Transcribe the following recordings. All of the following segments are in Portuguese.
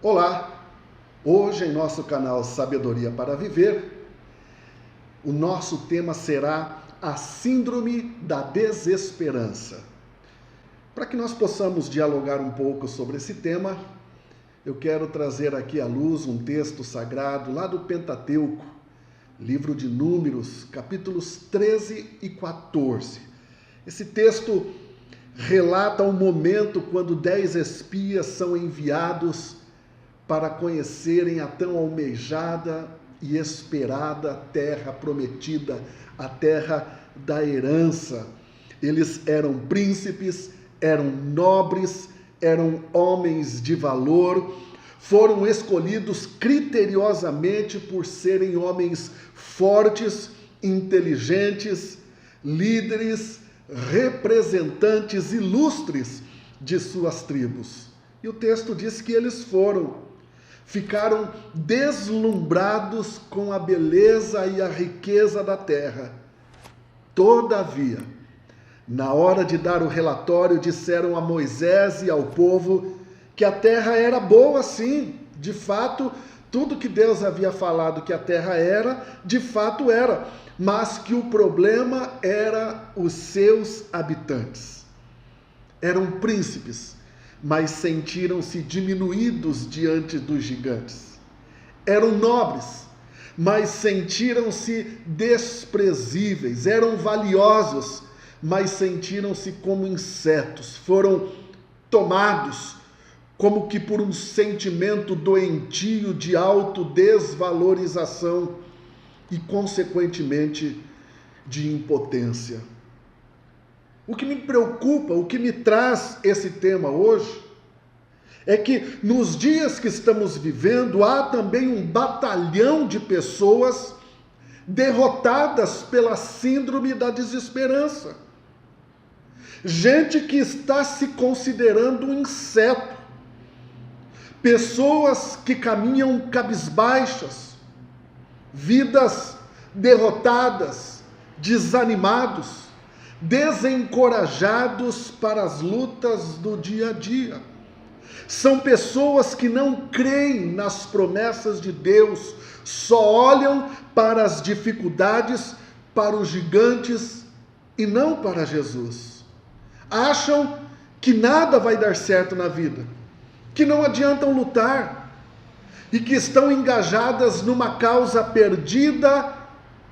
Olá! Hoje em nosso canal Sabedoria para Viver, o nosso tema será a Síndrome da Desesperança. Para que nós possamos dialogar um pouco sobre esse tema, eu quero trazer aqui à luz um texto sagrado lá do Pentateuco, livro de Números, capítulos 13 e 14. Esse texto relata o momento quando 10 espias são enviados para conhecerem a tão almejada e esperada terra prometida, a terra da herança. Eles eram príncipes, eram nobres, eram homens de valor, foram escolhidos criteriosamente por serem homens fortes, inteligentes, líderes, representantes ilustres de suas tribos. E o texto diz que eles ficaram deslumbrados com a beleza e a riqueza da terra. Todavia, na hora de dar o relatório, disseram a Moisés e ao povo que a terra era boa sim, de fato, tudo que Deus havia falado que a terra era, de fato era, mas que o problema era os seus habitantes. Eram príncipes, mas sentiram-se diminuídos diante dos gigantes. Eram nobres, mas sentiram-se desprezíveis. Eram valiosos, mas sentiram-se como insetos. Foram tomados como que por um sentimento doentio de autodesvalorização e, consequentemente, de impotência. O que me preocupa, o que me traz esse tema hoje, é que nos dias que estamos vivendo, há também um batalhão de pessoas derrotadas pela síndrome da desesperança. Gente que está se considerando um inseto. Pessoas que caminham cabisbaixas, vidas derrotadas, desanimados, desencorajados para as lutas do dia a dia. São pessoas que não creem nas promessas de Deus, só olham para as dificuldades, para os gigantes e não para Jesus. Acham que nada vai dar certo na vida, que não adiantam lutar e que estão engajadas numa causa perdida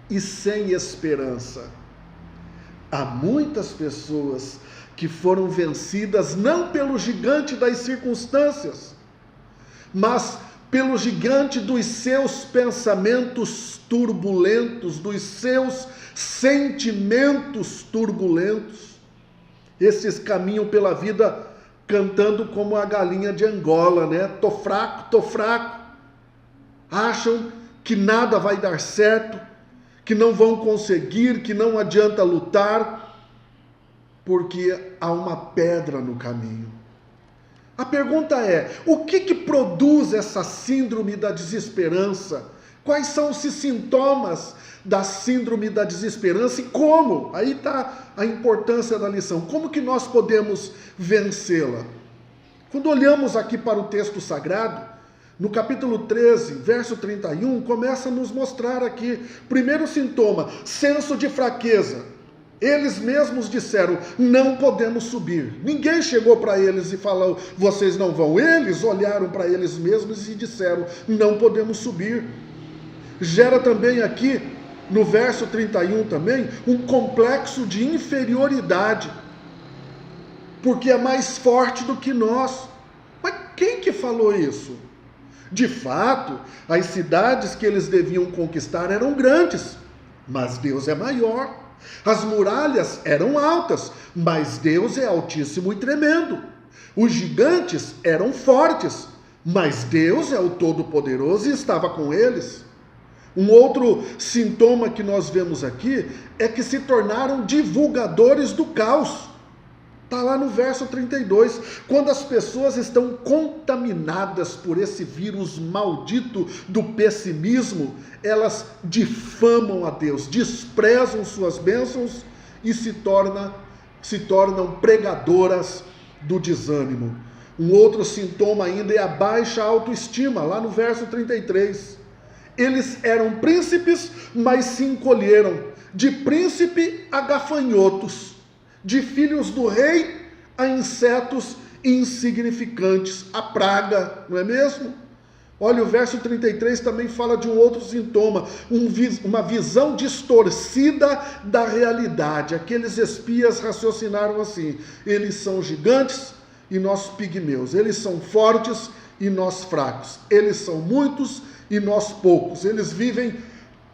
e sem esperança. Há muitas pessoas que foram vencidas não pelo gigante das circunstâncias, mas pelo gigante dos seus pensamentos turbulentos, dos seus sentimentos turbulentos. Esses caminham pela vida cantando como a galinha de Angola, né? Tô fraco, tô fraco. Acham que nada vai dar certo, que não vão conseguir, que não adianta lutar, porque há uma pedra no caminho. A pergunta é, o que produz essa síndrome da desesperança? Quais são os sintomas da síndrome da desesperança e como? Aí está a importância da lição. Como que nós podemos vencê-la? Quando olhamos aqui para o texto sagrado, no capítulo 13, verso 31, começa a nos mostrar aqui, primeiro sintoma, senso de fraqueza. Eles mesmos disseram, não podemos subir. Ninguém chegou para eles e falou, vocês não vão. Eles olharam para eles mesmos e disseram, não podemos subir. Gera também aqui, no verso 31 também, um complexo de inferioridade, porque é mais forte do que nós. Mas quem que falou isso? De fato, as cidades que eles deviam conquistar eram grandes, mas Deus é maior. As muralhas eram altas, mas Deus é altíssimo e tremendo. Os gigantes eram fortes, mas Deus é o Todo-Poderoso e estava com eles. Um outro sintoma que nós vemos aqui é que se tornaram divulgadores do caos. Está lá no verso 32. Quando as pessoas estão contaminadas por esse vírus maldito do pessimismo, elas difamam a Deus, desprezam suas bênçãos e se tornam pregadoras do desânimo. Um outro sintoma ainda é a baixa autoestima, lá no verso 33. Eles eram príncipes, mas se encolheram, de príncipe a gafanhotos, de filhos do rei a insetos insignificantes, a praga, não é mesmo? Olha, o verso 33 também fala de um outro sintoma, uma visão distorcida da realidade. Aqueles espias raciocinaram assim: eles são gigantes e nós pigmeus, eles são fortes e nós fracos, eles são muitos e nós poucos, eles vivem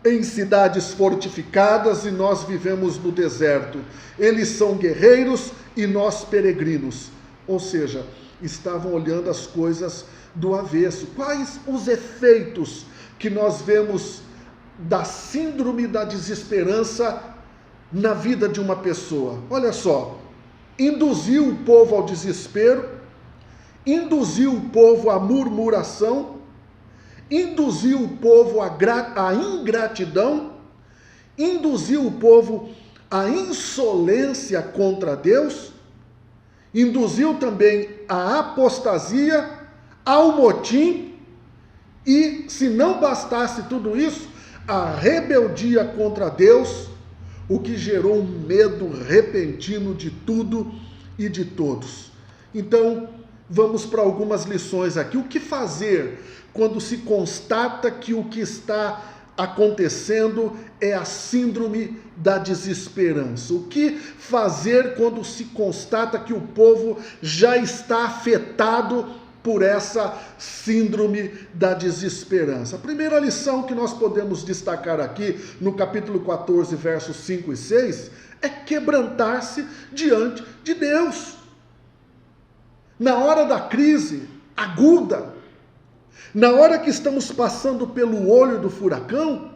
em cidades fortificadas e nós vivemos no deserto, eles são guerreiros e nós peregrinos. Ou seja, estavam olhando as coisas do avesso. Quais os efeitos que nós vemos da síndrome da desesperança na vida de uma pessoa? Olha só, induziu o povo ao desespero, induziu o povo à murmuração, induziu o povo à ingratidão, induziu o povo à insolência contra Deus, induziu também à apostasia, ao motim e, se não bastasse tudo isso, a rebeldia contra Deus, o que gerou um medo repentino de tudo e de todos. Então, vamos para algumas lições aqui. O que fazer quando se constata que o que está acontecendo é a síndrome da desesperança? O que fazer quando se constata que o povo já está afetado por essa síndrome da desesperança? A primeira lição que nós podemos destacar aqui no capítulo 14, versos 5 e 6, é quebrantar-se diante de Deus. Na hora da crise aguda, na hora que estamos passando pelo olho do furacão,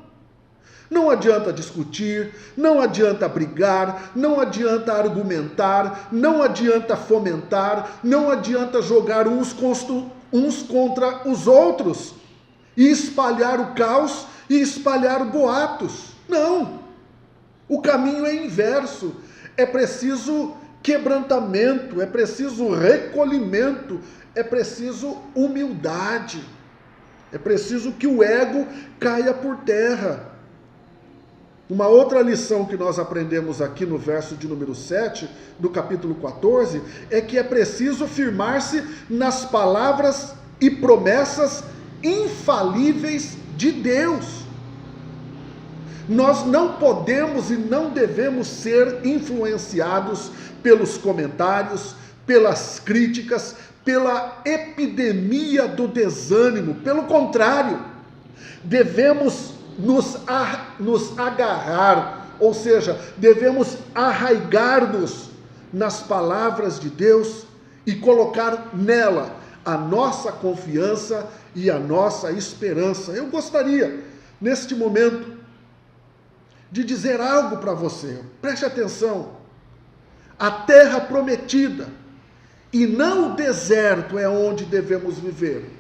não adianta discutir, não adianta brigar, não adianta argumentar, não adianta fomentar, não adianta jogar uns contra os outros e espalhar o caos e espalhar boatos. Não! O caminho é inverso. É preciso quebrantamento, é preciso recolhimento, é preciso humildade, é preciso que o ego caia por terra. Uma outra lição que nós aprendemos aqui no verso de número 7, do capítulo 14, é que é preciso firmar-se nas palavras e promessas infalíveis de Deus. Nós não podemos e não devemos ser influenciados pelos comentários, pelas críticas, pela epidemia do desânimo. Pelo contrário, devemos nos agarrar, ou seja, devemos arraigar-nos nas palavras de Deus e colocar nela a nossa confiança e a nossa esperança. Eu gostaria, neste momento, de dizer algo para você. Preste atenção. A terra prometida e não o deserto é onde devemos viver.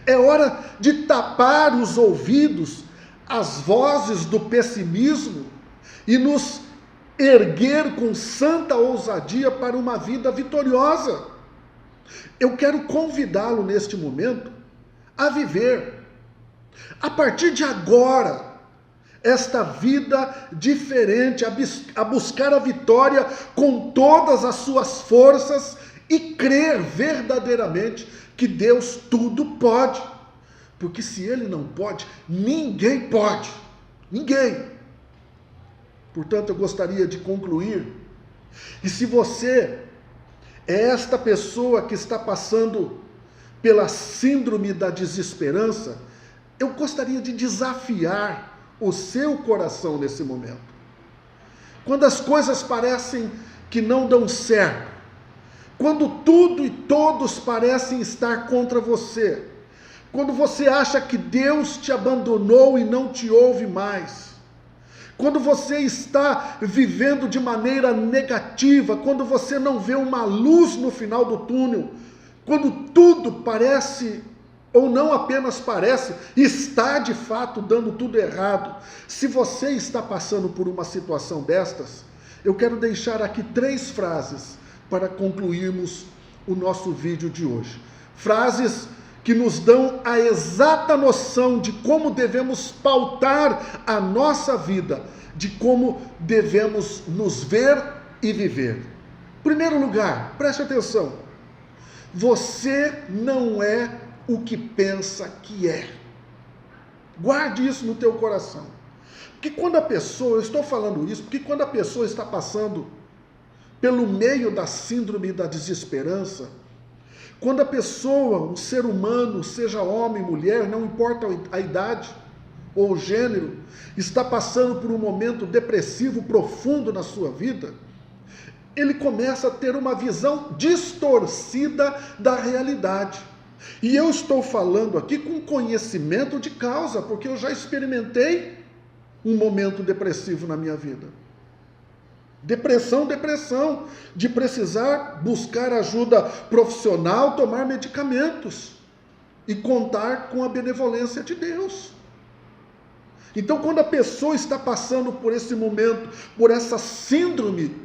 É hora de tapar os ouvidos às vozes do pessimismo e nos erguer com santa ousadia para uma vida vitoriosa. Eu quero convidá-lo neste momento a viver, a partir de agora, esta vida diferente, a buscar a vitória com todas as suas forças e crer verdadeiramente que Deus tudo pode. Porque se Ele não pode, ninguém pode. Ninguém. Portanto, eu gostaria de concluir. E se você é esta pessoa que está passando pela síndrome da desesperança, eu gostaria de desafiar o seu coração nesse momento. Quando as coisas parecem que não dão certo, quando tudo e todos parecem estar contra você, quando você acha que Deus te abandonou e não te ouve mais, quando você está vivendo de maneira negativa, quando você não vê uma luz no final do túnel, quando tudo parece, ou não apenas parece, está de fato dando tudo errado. Se você está passando por uma situação destas, eu quero deixar aqui 3 frases para concluirmos o nosso vídeo de hoje. Frases que nos dão a exata noção de como devemos pautar a nossa vida, de como devemos nos ver e viver. Em primeiro lugar, preste atenção, você não é o que pensa que é. Guarde isso no teu coração. Porque quando a pessoa, eu estou falando isso, porque quando a pessoa está passando pelo meio da síndrome da desesperança, quando a pessoa, um ser humano, seja homem, mulher, não importa a idade ou o gênero, está passando por um momento depressivo profundo na sua vida, ele começa a ter uma visão distorcida da realidade. E eu estou falando aqui com conhecimento de causa, porque eu já experimentei um momento depressivo na minha vida. Depressão, de precisar buscar ajuda profissional, tomar medicamentos e contar com a benevolência de Deus. Então, quando a pessoa está passando por esse momento, por essa síndrome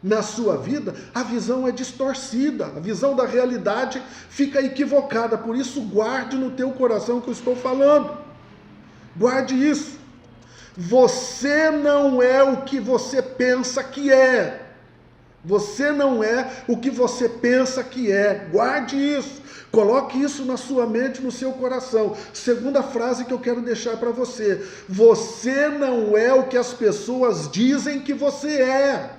na sua vida, a visão é distorcida, a visão da realidade fica equivocada. Por isso, guarde no teu coração o que eu estou falando. Guarde isso. Você não é o que você pensa que é. Você não é o que você pensa que é. Guarde isso. Coloque isso na sua mente, no seu coração. Segunda frase que eu quero deixar para você. Você não é o que as pessoas dizem que você é.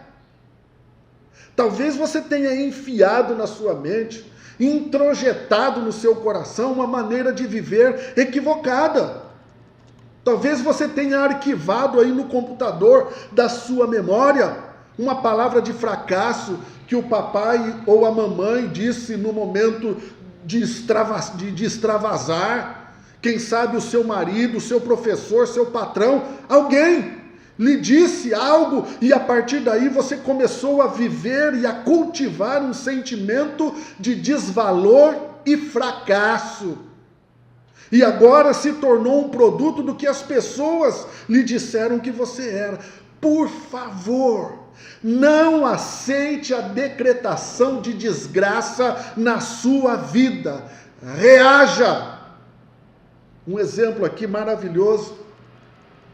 Talvez você tenha enfiado na sua mente, introjetado no seu coração uma maneira de viver equivocada. Talvez você tenha arquivado aí no computador da sua memória uma palavra de fracasso que o papai ou a mamãe disse no momento de extravasar. Quem sabe o seu marido, o seu professor, seu patrão, alguém lhe disse algo e a partir daí você começou a viver e a cultivar um sentimento de desvalor e fracasso. E agora se tornou um produto do que as pessoas lhe disseram que você era. Por favor, não aceite a decretação de desgraça na sua vida. Reaja. Um exemplo aqui maravilhoso.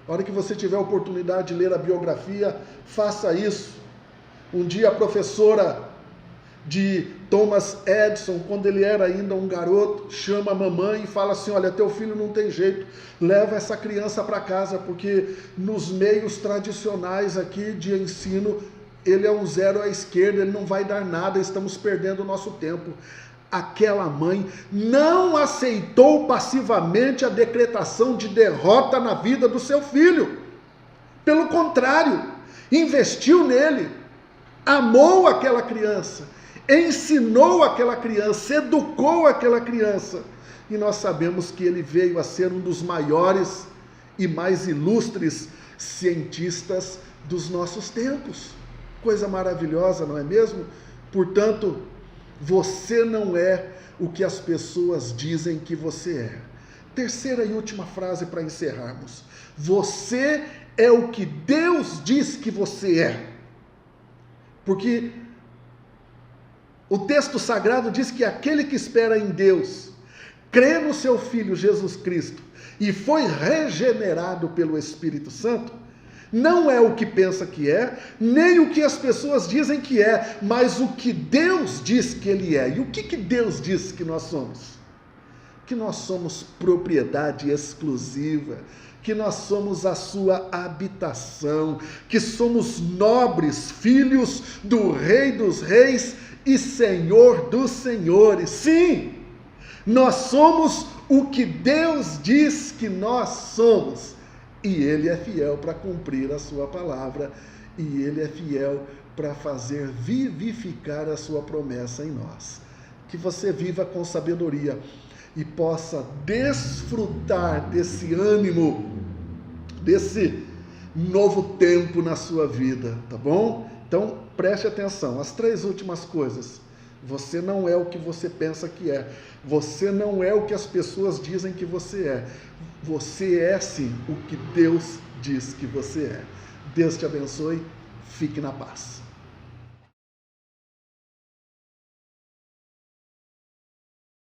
A hora que você tiver a oportunidade de ler a biografia, faça isso. Um dia a professora de Thomas Edison, quando ele era ainda um garoto, chama a mamãe e fala assim: olha, teu filho não tem jeito, leva essa criança para casa, porque nos meios tradicionais aqui de ensino, ele é um zero à esquerda, ele não vai dar nada, estamos perdendo o nosso tempo. Aquela mãe não aceitou passivamente a decretação de derrota na vida do seu filho. Pelo contrário, investiu nele, amou aquela criança, ensinou aquela criança, educou aquela criança. E nós sabemos que ele veio a ser um dos maiores e mais ilustres cientistas dos nossos tempos. Coisa maravilhosa, não é mesmo? Portanto, você não é o que as pessoas dizem que você é. Terceira e última frase para encerrarmos. Você é o que Deus diz que você é. Porque o texto sagrado diz que aquele que espera em Deus, crê no seu Filho Jesus Cristo e foi regenerado pelo Espírito Santo, não é o que pensa que é, nem o que as pessoas dizem que é, mas o que Deus diz que Ele é. E o que Deus diz que nós somos? Que nós somos propriedade exclusiva, que nós somos a sua habitação, que somos nobres filhos do Rei dos Reis e Senhor dos Senhores. Sim, nós somos o que Deus diz que nós somos. E Ele é fiel para cumprir a sua palavra, e Ele é fiel para fazer vivificar a sua promessa em nós. Que você viva com sabedoria e possa desfrutar desse ânimo, desse novo tempo na sua vida, tá bom? Então, preste atenção, as três últimas coisas. Você não é o que você pensa que é. Você não é o que as pessoas dizem que você é. Você é sim o que Deus diz que você é. Deus te abençoe. Fique na paz.